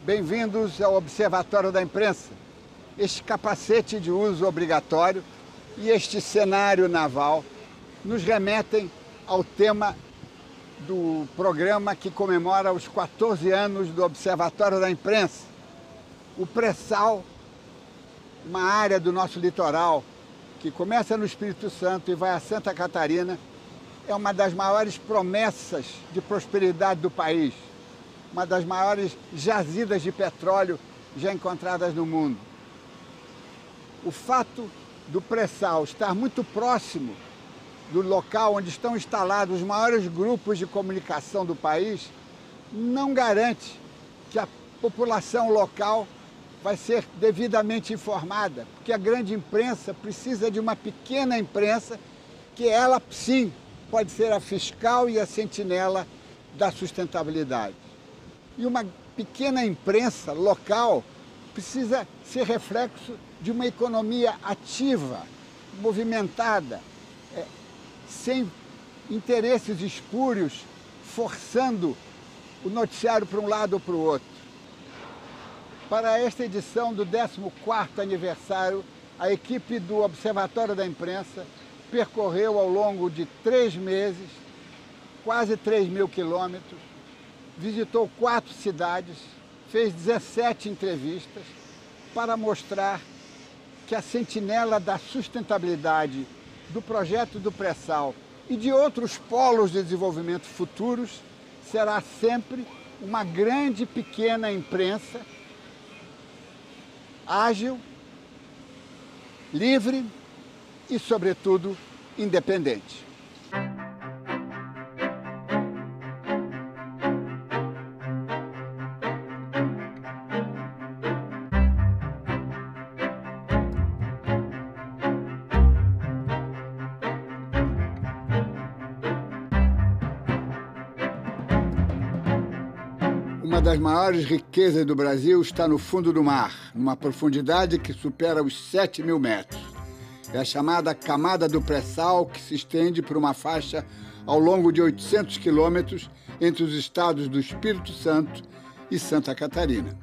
Bem-vindos ao Observatório da Imprensa. Este capacete de uso obrigatório e este cenário naval nos remetem ao tema do programa que comemora os 14 anos do Observatório da Imprensa. O pré-sal, uma área do nosso litoral que começa no Espírito Santo e vai a Santa Catarina, é uma das maiores promessas de prosperidade do país, uma das maiores jazidas de petróleo já encontradas no mundo. O fato do pré-sal estar muito próximo do local onde estão instalados os maiores grupos de comunicação do país não garante que a população local vai ser devidamente informada, porque a grande imprensa precisa de uma pequena imprensa que ela, sim, pode ser a fiscal e a sentinela da sustentabilidade. E uma pequena imprensa local precisa ser reflexo de uma economia ativa, movimentada, sem interesses espúrios, forçando o noticiário para um lado ou para o outro. Para esta edição do 14º aniversário, a equipe do Observatório da Imprensa percorreu ao longo de 3 meses, quase 3.000 quilômetros, visitou 4 cidades, fez 17 entrevistas para mostrar que a sentinela da sustentabilidade do projeto do pré-sal e de outros polos de desenvolvimento futuros será sempre uma grande pequena imprensa ágil, livre e, sobretudo, independente. Uma das maiores riquezas do Brasil está no fundo do mar, numa profundidade que supera os 7.000 metros. É a chamada camada do pré-sal, que se estende por uma faixa ao longo de 800 quilômetros entre os estados do Espírito Santo e Santa Catarina.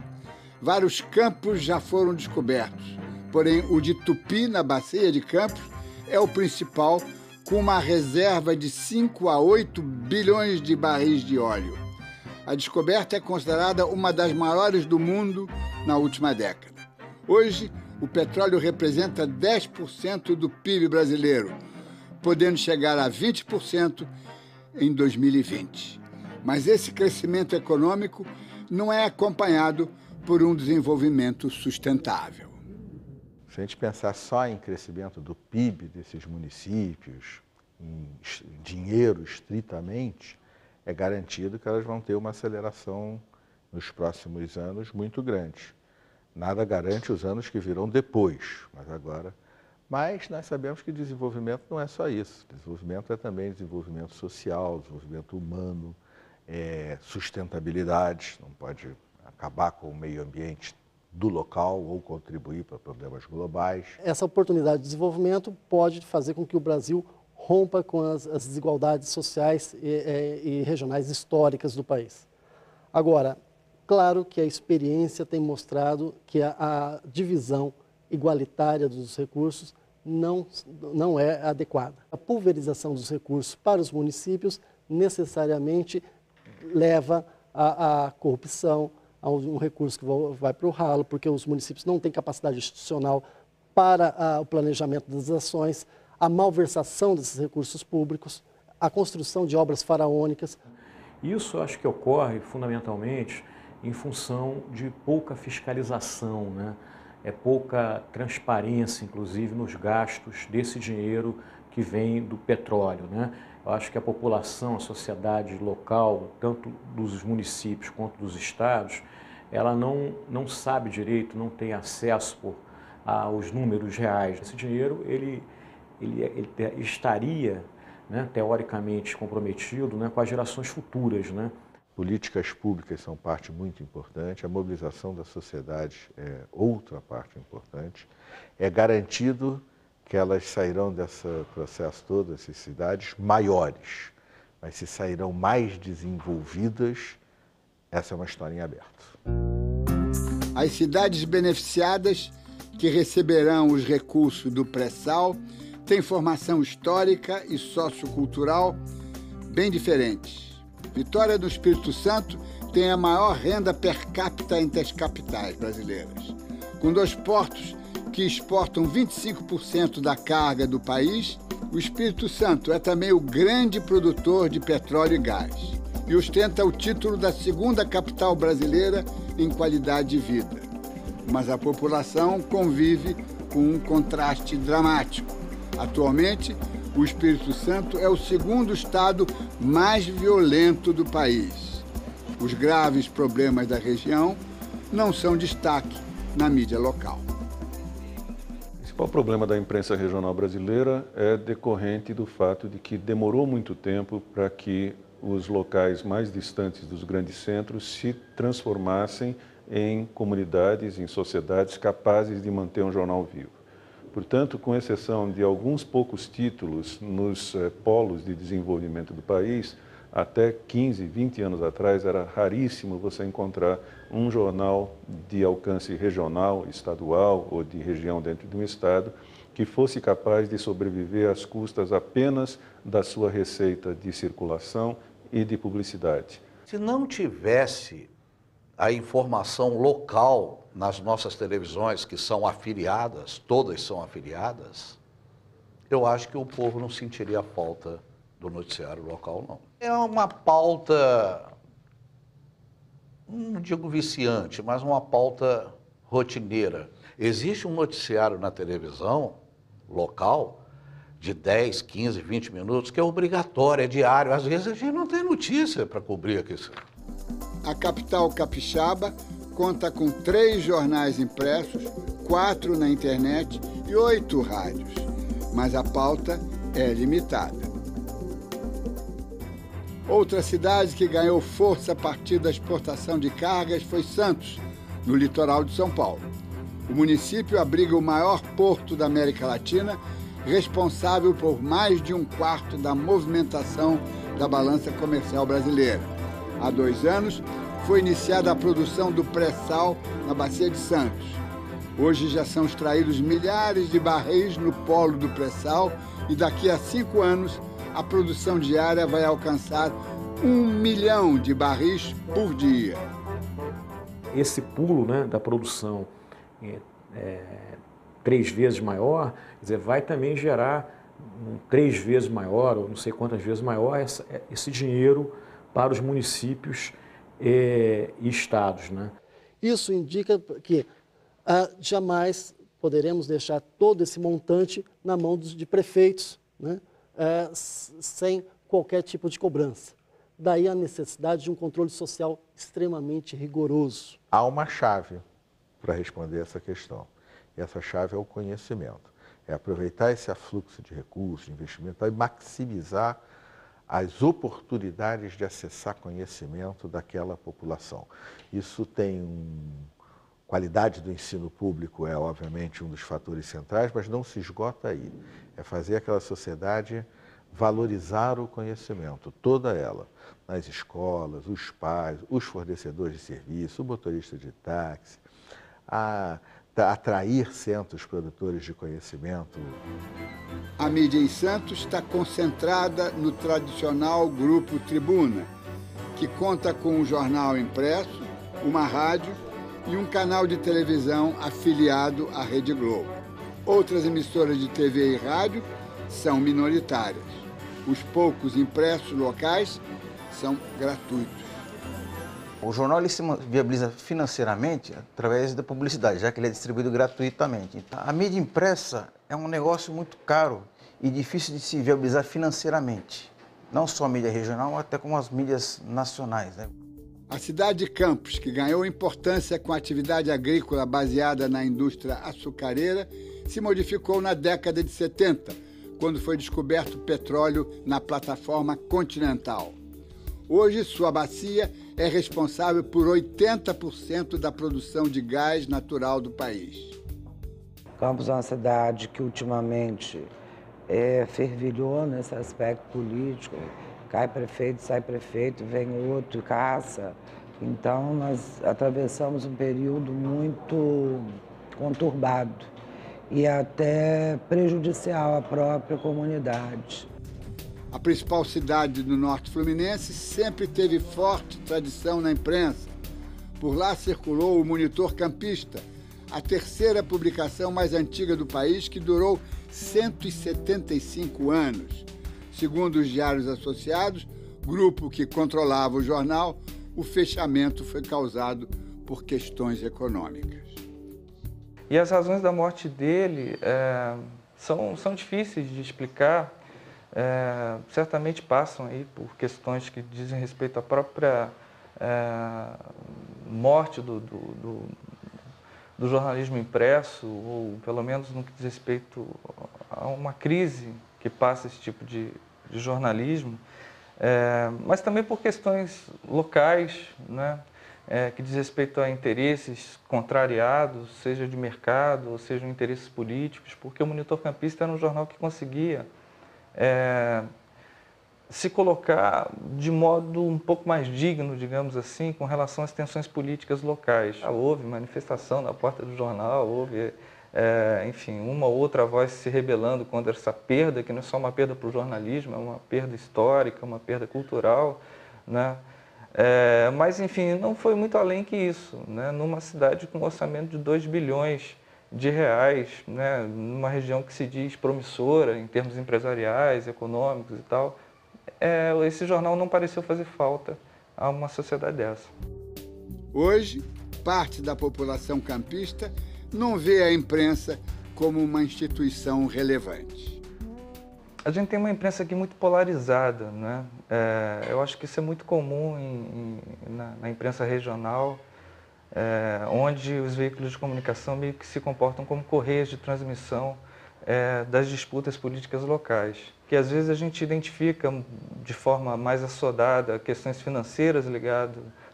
Vários campos já foram descobertos, porém o de Tupi, na Bacia de Campos, é o principal, com uma reserva de 5 a 8 bilhões de barris de óleo. A descoberta é considerada uma das maiores do mundo na última década. Hoje, o petróleo representa 10% do PIB brasileiro, podendo chegar a 20% em 2020. Mas esse crescimento econômico não é acompanhado por um desenvolvimento sustentável. Se a gente pensar só em crescimento do PIB desses municípios, em dinheiro estritamente, é garantido que elas vão ter uma aceleração nos próximos anos muito grande. Nada garante os anos que virão depois, mas nós sabemos que desenvolvimento não é só isso. Desenvolvimento é também desenvolvimento social, desenvolvimento humano, sustentabilidade, não pode acabar com o meio ambiente do local ou contribuir para problemas globais. Essa oportunidade de desenvolvimento pode fazer com que o Brasil rompa com as desigualdades sociais e regionais históricas do país. Agora, claro que a experiência tem mostrado que a divisão igualitária dos recursos não é adequada. A pulverização dos recursos para os municípios necessariamente leva à corrupção, a um recurso que vai para o ralo, porque os municípios não têm capacidade institucional para o planejamento das ações, a malversação desses recursos públicos, a construção de obras faraônicas. Isso acho que ocorre fundamentalmente em função de pouca fiscalização, né? Pouca transparência, inclusive, nos gastos desse dinheiro que vem do petróleo, né? Eu acho que a população, a sociedade local, tanto dos municípios quanto dos estados, ela não sabe direito, não tem acesso aos números reais. Esse dinheiro, ele estaria, né, teoricamente comprometido, né, com as gerações futuras, né? Políticas públicas são parte muito importante, a mobilização da sociedade é outra parte importante. É garantido que elas sairão desse processo todo, dessas cidades, maiores, mas se sairão mais desenvolvidas, essa é uma história em aberto. As cidades beneficiadas, que receberão os recursos do pré-sal, têm formação histórica e sociocultural bem diferentes. Vitória do Espírito Santo tem a maior renda per capita entre as capitais brasileiras. Com 2 portos que exportam 25% da carga do país, o Espírito Santo é também o grande produtor de petróleo e gás e ostenta o título da 2ª capital brasileira em qualidade de vida. Mas a população convive com um contraste dramático. Atualmente, o Espírito Santo é o 2º estado mais violento do país. Os graves problemas da região não são destaque na mídia local. O principal problema da imprensa regional brasileira é decorrente do fato de que demorou muito tempo para que os locais mais distantes dos grandes centros se transformassem em comunidades, em sociedades capazes de manter um jornal vivo. Portanto, com exceção de alguns poucos títulos nos polos de desenvolvimento do país, até 15, 20 anos atrás era raríssimo você encontrar um jornal de alcance regional, estadual ou de região dentro de um estado que fosse capaz de sobreviver às custas apenas da sua receita de circulação e de publicidade. Se não tivesse a informação local nas nossas televisões, que são afiliadas, todas são afiliadas, eu acho que o povo não sentiria a falta do noticiário local, não. É uma pauta, não digo viciante, mas uma pauta rotineira. Existe um noticiário na televisão local de 10, 15, 20 minutos, que é obrigatório, é diário. Às vezes a gente não tem notícia para cobrir aqui. A capital capixaba conta com 3 jornais impressos, 4 na internet e 8 rádios, mas a pauta é limitada. Outra cidade que ganhou força a partir da exportação de cargas foi Santos, no litoral de São Paulo. O município abriga o maior porto da América Latina, responsável por mais de 1/4 da movimentação da balança comercial brasileira. Há 2 anos, foi iniciada a produção do pré-sal na Bacia de Santos. Hoje já são extraídos milhares de barris no polo do pré-sal e daqui a 5 anos a produção diária vai alcançar 1 milhão de barris por dia. Esse pulo, né, da produção 3 vezes maior, quer dizer, vai também gerar 3 vezes maior, ou não sei quantas vezes maior, esse dinheiro para os municípios e estados, né? Isso indica que jamais poderemos deixar todo esse montante na mão de prefeitos, né? Sem qualquer tipo de cobrança. Daí a necessidade de um controle social extremamente rigoroso. Há uma chave para responder essa questão. E essa chave é o conhecimento. É aproveitar esse afluxo de recursos, de investimento, para maximizar as oportunidades de acessar conhecimento daquela população. Isso tem qualidade do ensino público é, obviamente, um dos fatores centrais, mas não se esgota aí. É fazer aquela sociedade valorizar o conhecimento, toda ela, nas escolas, os pais, os fornecedores de serviço, o motorista de táxi, atrair centros produtores de conhecimento. A mídia em Santos está concentrada no tradicional Grupo Tribuna, que conta com um jornal impresso, uma rádio e um canal de televisão afiliado à Rede Globo. Outras emissoras de TV e rádio são minoritárias. Os poucos impressos locais são gratuitos. O jornal ele se viabiliza financeiramente através da publicidade, já que ele é distribuído gratuitamente. Então, a mídia impressa é um negócio muito caro e difícil de se viabilizar financeiramente. Não só a mídia regional, mas até como as mídias nacionais, né? A cidade de Campos, que ganhou importância com a atividade agrícola baseada na indústria açucareira, se modificou na década de 70, quando foi descoberto petróleo na plataforma continental. Hoje, sua bacia é responsável por 80% da produção de gás natural do país. Campos é uma cidade que ultimamente fervilhou nesse aspecto político. Cai prefeito, sai prefeito, vem outro, caça. Então, nós atravessamos um período muito conturbado e até prejudicial à própria comunidade. A principal cidade do Norte Fluminense sempre teve forte tradição na imprensa. Por lá circulou o Monitor Campista, a terceira publicação mais antiga do país, que durou 175 anos. Segundo os Diários Associados, grupo que controlava o jornal, o fechamento foi causado por questões econômicas. E as razões da morte dele são difíceis de explicar, certamente passam aí por questões que dizem respeito à própria morte do jornalismo impresso, ou pelo menos no que diz respeito a uma crise que passa esse tipo de jornalismo, mas também por questões locais, né, que diz respeito a interesses contrariados, seja de mercado, ou seja, interesses políticos, porque o Monitor Campista era um jornal que conseguia se colocar de modo um pouco mais digno, digamos assim, com relação às tensões políticas locais. Houve manifestação na porta do jornal, houve, enfim, uma ou outra voz se rebelando contra essa perda, que não é só uma perda para o jornalismo, é uma perda histórica, uma perda cultural, né? Mas, enfim, não foi muito além que isso, né? Numa cidade com um orçamento de 2 bilhões de reais, né? Numa região que se diz promissora em termos empresariais, econômicos e tal, esse jornal não pareceu fazer falta a uma sociedade dessa. Hoje, parte da população campista não vê a imprensa como uma instituição relevante. A gente tem uma imprensa aqui muito polarizada, né? Eu acho que isso é muito comum na imprensa regional, onde os veículos de comunicação meio que se comportam como correias de transmissão das disputas políticas locais, que às vezes a gente identifica de forma mais assodada questões financeiras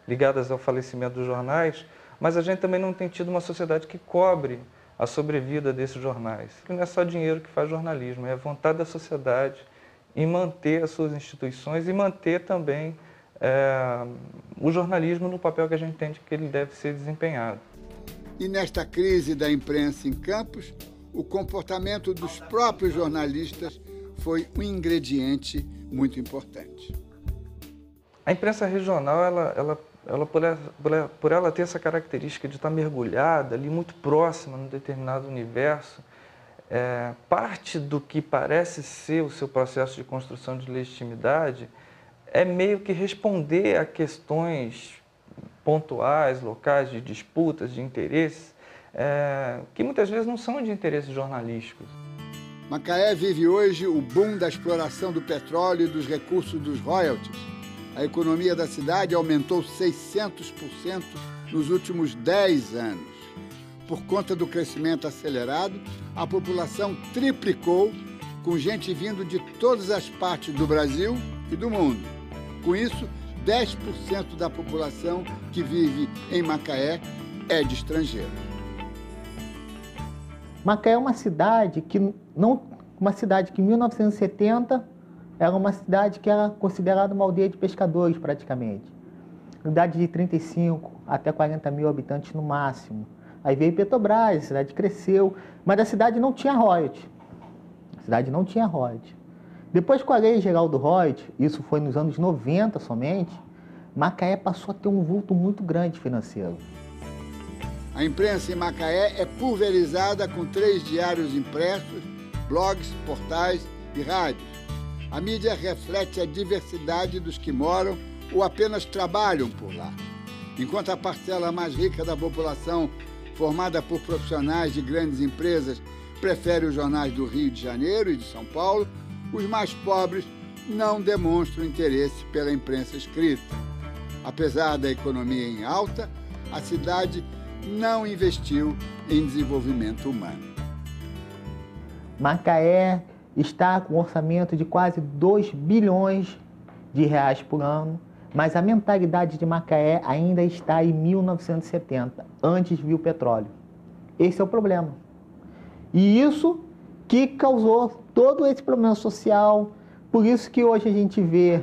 ligadas ao falecimento dos jornais, mas a gente também não tem tido uma sociedade que cobre a sobrevida desses jornais. Não é só dinheiro que faz jornalismo, é a vontade da sociedade em manter as suas instituições e manter também o jornalismo no papel que a gente entende que ele deve ser desempenhado. E nesta crise da imprensa em Campos, o comportamento dos próprios jornalistas foi um ingrediente muito importante. A imprensa regional, por ela ter essa característica de estar mergulhada ali muito próxima num determinado universo, parte do que parece ser o seu processo de construção de legitimidade é meio que responder a questões pontuais, locais, de disputas, de interesses, que muitas vezes não são de interesses jornalísticos. Macaé vive hoje o boom da exploração do petróleo e dos recursos dos royalties. A economia da cidade aumentou 600% nos últimos 10 anos. Por conta do crescimento acelerado, a população triplicou, com gente vindo de todas as partes do Brasil e do mundo. Com isso, 10% da população que vive em Macaé é de estrangeiros. Macaé é uma cidade que em 1970 era uma cidade que era considerada uma aldeia de pescadores praticamente. Cidade de 35 até 40 mil habitantes no máximo. Aí veio Petrobras, a cidade cresceu, mas a cidade não tinha royalties. A cidade não tinha royalties. Depois com a Lei Geral do Royalties, isso foi nos anos 90 somente, Macaé passou a ter um vulto muito grande financeiro. A imprensa em Macaé é pulverizada com 3 diários impressos, blogs, portais e rádios. A mídia reflete a diversidade dos que moram ou apenas trabalham por lá. Enquanto a parcela mais rica da população, formada por profissionais de grandes empresas, prefere os jornais do Rio de Janeiro e de São Paulo, os mais pobres não demonstram interesse pela imprensa escrita. Apesar da economia em alta, a cidade não investiu em desenvolvimento humano. Macaé está com um orçamento de quase 2 bilhões de reais por ano, mas a mentalidade de Macaé ainda está em 1970, antes viu o petróleo. Esse é o problema. E isso que causou todo esse problema social, por isso que hoje a gente vê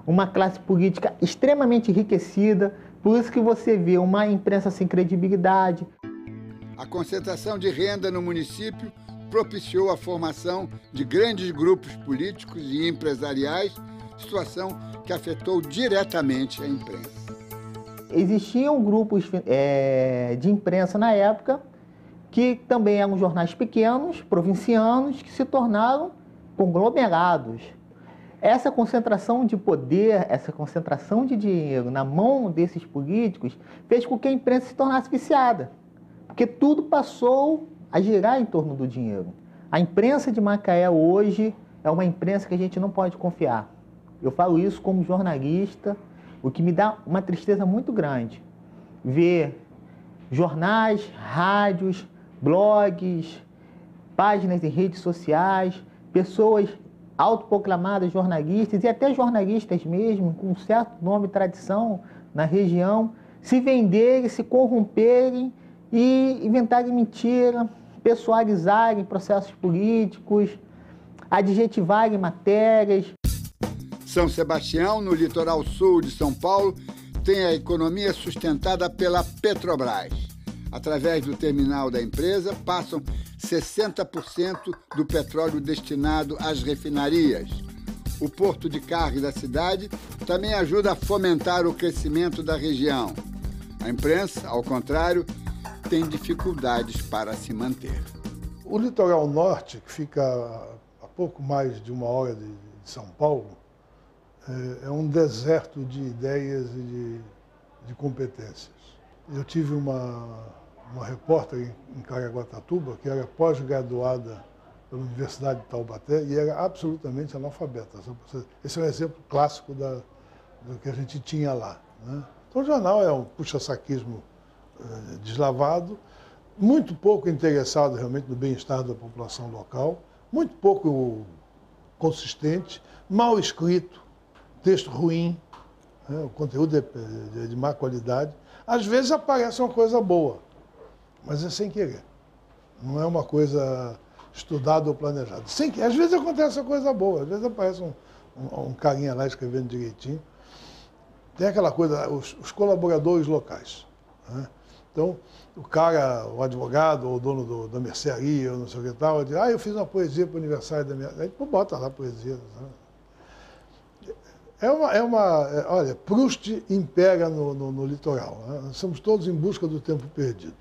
uma classe política extremamente enriquecida, Por isso que você vê uma imprensa sem credibilidade. A concentração de renda no município propiciou a formação de grandes grupos políticos e empresariais, situação que afetou diretamente a imprensa. Existiam grupos de imprensa na época que também eram jornais pequenos, provincianos, que se tornaram conglomerados. Essa concentração de poder, essa concentração de dinheiro na mão desses políticos fez com que a imprensa se tornasse viciada, porque tudo passou a girar em torno do dinheiro. A imprensa de Macaé hoje é uma imprensa que a gente não pode confiar. Eu falo isso como jornalista, o que me dá uma tristeza muito grande. Ver jornais, rádios, blogs, páginas em redes sociais, pessoas autoproclamadas jornalistas e até jornalistas mesmo, com um certo nome e tradição na região, se venderem, se corromperem e inventarem mentira, pessoalizarem processos políticos, adjetivarem matérias. São Sebastião, no litoral sul de São Paulo, tem a economia sustentada pela Petrobras. Através do terminal da empresa, passam 60% do petróleo destinado às refinarias. O porto de carga da cidade também ajuda a fomentar o crescimento da região. A imprensa, ao contrário, tem dificuldades para se manter. O litoral norte, que fica a pouco mais de 1 hora de São Paulo, é um deserto de ideias e de competências. Eu tive uma repórter em Caraguatatuba, que era pós-graduada pela Universidade de Taubaté e era absolutamente analfabeta. Esse é um exemplo clássico do que a gente tinha lá, né? Então o jornal é um puxa-saquismo deslavado, muito pouco interessado realmente no bem-estar da população local, muito pouco consistente, mal escrito, texto ruim, né? O conteúdo é de má qualidade. Às vezes aparece uma coisa boa, mas é sem querer. Não é uma coisa estudada ou planejada. Às vezes acontece uma coisa boa, às vezes aparece um carinha lá escrevendo direitinho. Tem aquela coisa, os colaboradores locais, né? Então, o advogado ou o dono da mercearia ou não sei o que tal, diz, eu fiz uma poesia para o aniversário da minha... Aí bota lá a poesia. Olha, Proust impera no litoral, né? Nós somos todos em busca do tempo perdido.